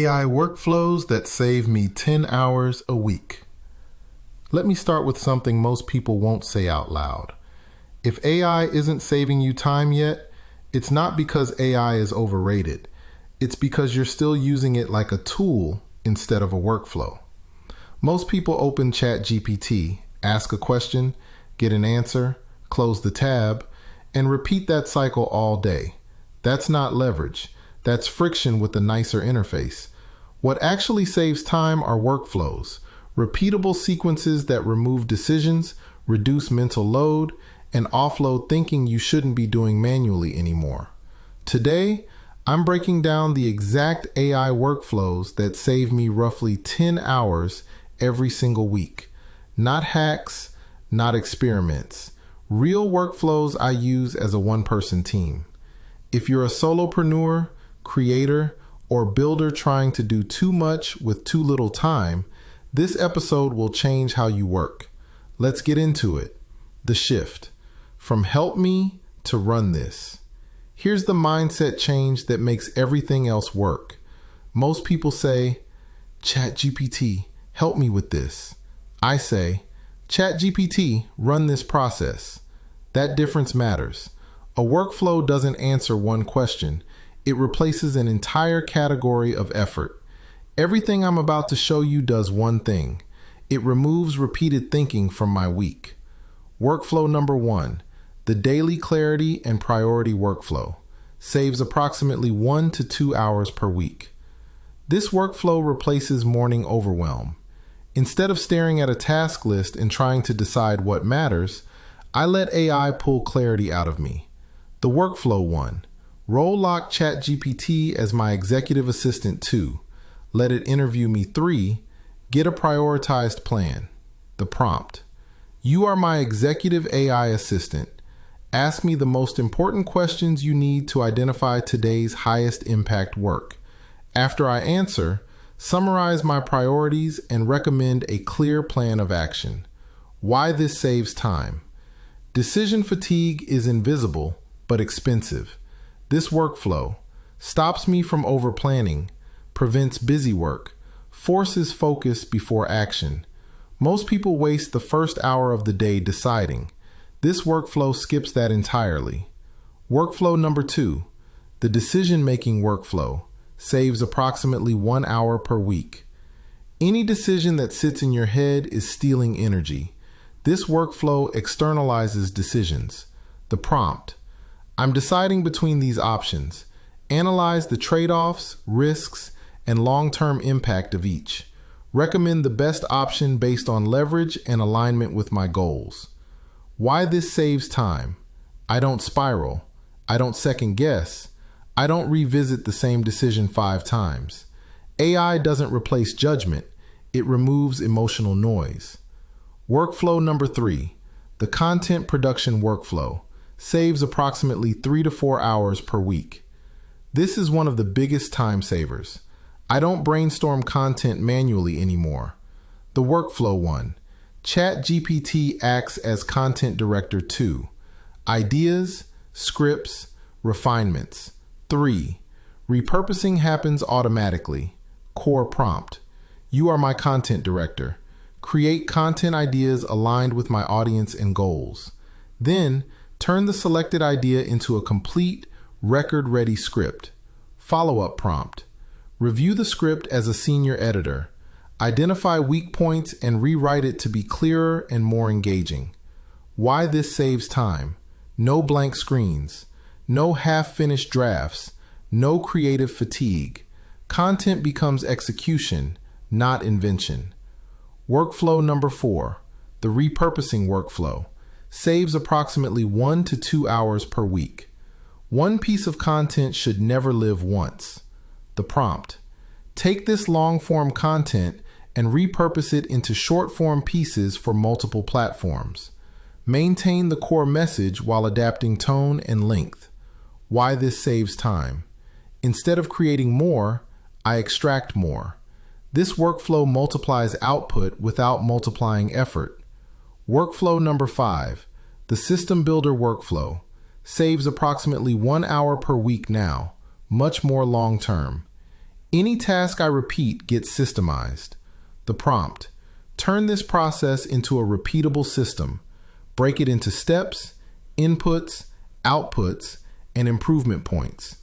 AI workflows that save me 10 hours a week. Let me start with something most people won't say out loud. If AI isn't saving you time yet, it's not because AI is overrated. It's because you're still using it like a tool instead of a workflow. Most people open ChatGPT, ask a question, get an answer, close the tab, and repeat that cycle all day. That's not leverage. That's friction with a nicer interface. What actually saves time are workflows, repeatable sequences that remove decisions, reduce mental load, and offload thinking you shouldn't be doing manually anymore. Today, I'm breaking down the exact AI workflows that save me roughly 10 hours every single week. Not hacks, not experiments. Real workflows I use as a one-person team. If you're a solopreneur, creator, or builder trying to do too much with too little time, this episode will change how you work. Let's get into it. The shift. From help me to run this. Here's the mindset change that makes everything else work. Most people say, ChatGPT, help me with this. I say, ChatGPT, run this process. That difference matters. A workflow doesn't answer one question. It replaces an entire category of effort. Everything I'm about to show you does one thing. It removes repeated thinking from my week. Workflow number 1, the daily clarity and priority workflow, saves approximately 1 to 2 hours per week. This workflow replaces morning overwhelm. Instead of staring at a task list and trying to decide what matters, I let AI pull clarity out of me. The workflow 1, role lock ChatGPT as my executive assistant 2, let it interview me 3, get a prioritized plan. The prompt, you are my executive AI assistant. Ask me the most important questions you need to identify today's highest impact work. After I answer, summarize my priorities and recommend a clear plan of action. Why this saves time. Decision fatigue is invisible but expensive. This workflow stops me from overplanning, prevents busy work, forces focus before action. Most people waste the first hour of the day deciding. This workflow skips that entirely. Workflow number 2, the decision-making workflow, saves approximately 1 hour per week. Any decision that sits in your head is stealing energy. This workflow externalizes decisions. The prompt, I'm deciding between these options. Analyze the trade-offs, risks, and long-term impact of each. Recommend the best option based on leverage and alignment with my goals. Why this saves time. I don't spiral. I don't second guess. I don't revisit the same decision 5 times. AI doesn't replace judgment. It removes emotional noise. Workflow number 3, the content production workflow, saves approximately 3 to 4 hours per week. This is one of the biggest time savers. I don't brainstorm content manually anymore. The workflow 1, ChatGPT acts as content director 2. Ideas, scripts, refinements. 3, repurposing happens automatically. Core prompt, you are my content director. Create content ideas aligned with my audience and goals. Then, turn the selected idea into a complete, record-ready script. Follow-up prompt, review the script as a senior editor. Identify weak points and rewrite it to be clearer and more engaging. Why this saves time. No blank screens. No half-finished drafts. No creative fatigue. Content becomes execution, not invention. Workflow number 4, the repurposing workflow, saves approximately 1 to 2 hours per week. One piece of content should never live once. The prompt, take this long-form content and repurpose it into short-form pieces for multiple platforms. Maintain the core message while adapting tone and length. Why this saves time. Instead of creating more, I extract more. This workflow multiplies output without multiplying effort. Workflow number 5, the system builder workflow, saves approximately 1 hour per week now, much more long-term. Any task I repeat gets systemized. The prompt: turn this process into a repeatable system. Break it into steps, inputs, outputs, and improvement points.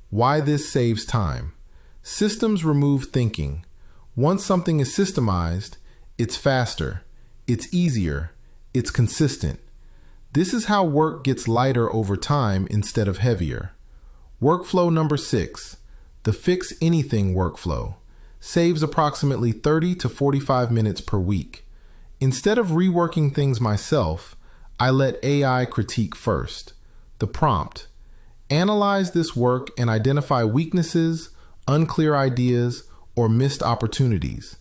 Why this saves time. Systems remove thinking. Once something is systemized, it's faster, it's easier, it's consistent. This is how work gets lighter over time instead of heavier. Workflow number 6, the Fix Anything workflow, saves approximately 30 to 45 minutes per week. Instead of reworking things myself, I let AI critique first. The prompt: analyze this work and identify weaknesses, unclear ideas, or missed opportunities.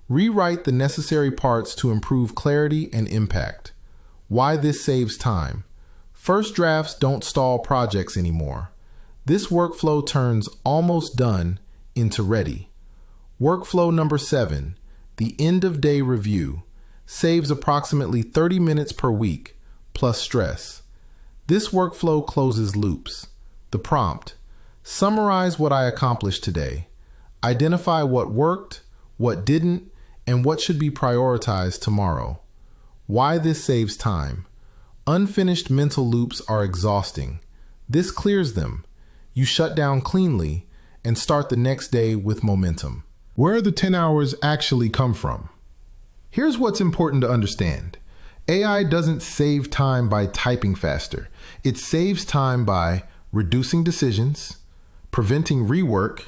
Rewrite the necessary parts to improve clarity and impact. Why this saves time. First drafts don't stall projects anymore. This workflow turns almost done into ready. Workflow number 7, the end of day review, saves approximately 30 minutes per week, plus stress. This workflow closes loops. The prompt: summarize what I accomplished today. Identify what worked, what didn't, and what should be prioritized tomorrow. Why this saves time. Unfinished mental loops are exhausting. This clears them. You shut down cleanly and start the next day with momentum. Where the 10 hours actually come from? Here's what's important to understand. AI doesn't save time by typing faster. It saves time by reducing decisions, preventing rework,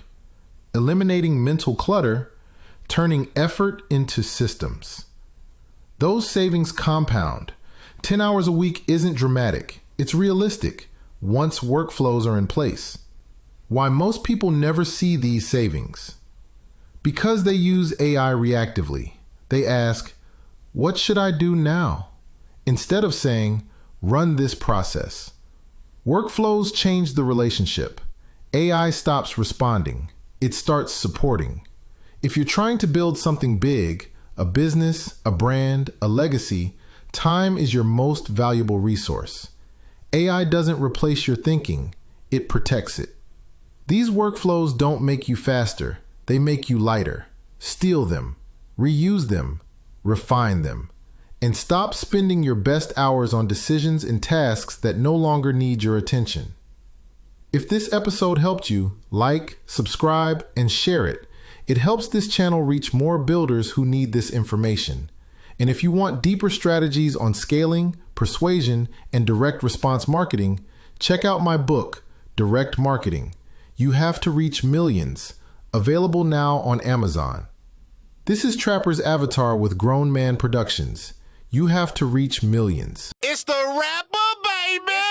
eliminating mental clutter, turning effort into systems. Those savings compound. 10 hours a week isn't dramatic. It's realistic once workflows are in place. Why most people never see these savings? Because they use AI reactively. They ask, what should I do now? Instead of saying, run this process. Workflows change the relationship. AI stops responding. It starts supporting. If you're trying to build something big, a business, a brand, a legacy, time is your most valuable resource. AI doesn't replace your thinking, it protects it. These workflows don't make you faster, they make you lighter. Steal them, reuse them, refine them, and stop spending your best hours on decisions and tasks that no longer need your attention. If this episode helped you, like, subscribe, and share it. It helps this channel reach more builders who need this information. And if you want deeper strategies on scaling, persuasion, and direct response marketing, check out my book, Direct Marketing. You Have to Reach Millions, available now on Amazon. This is Trapper's Avatar with Grown Man Productions. You have to reach millions. It's the rapper, baby!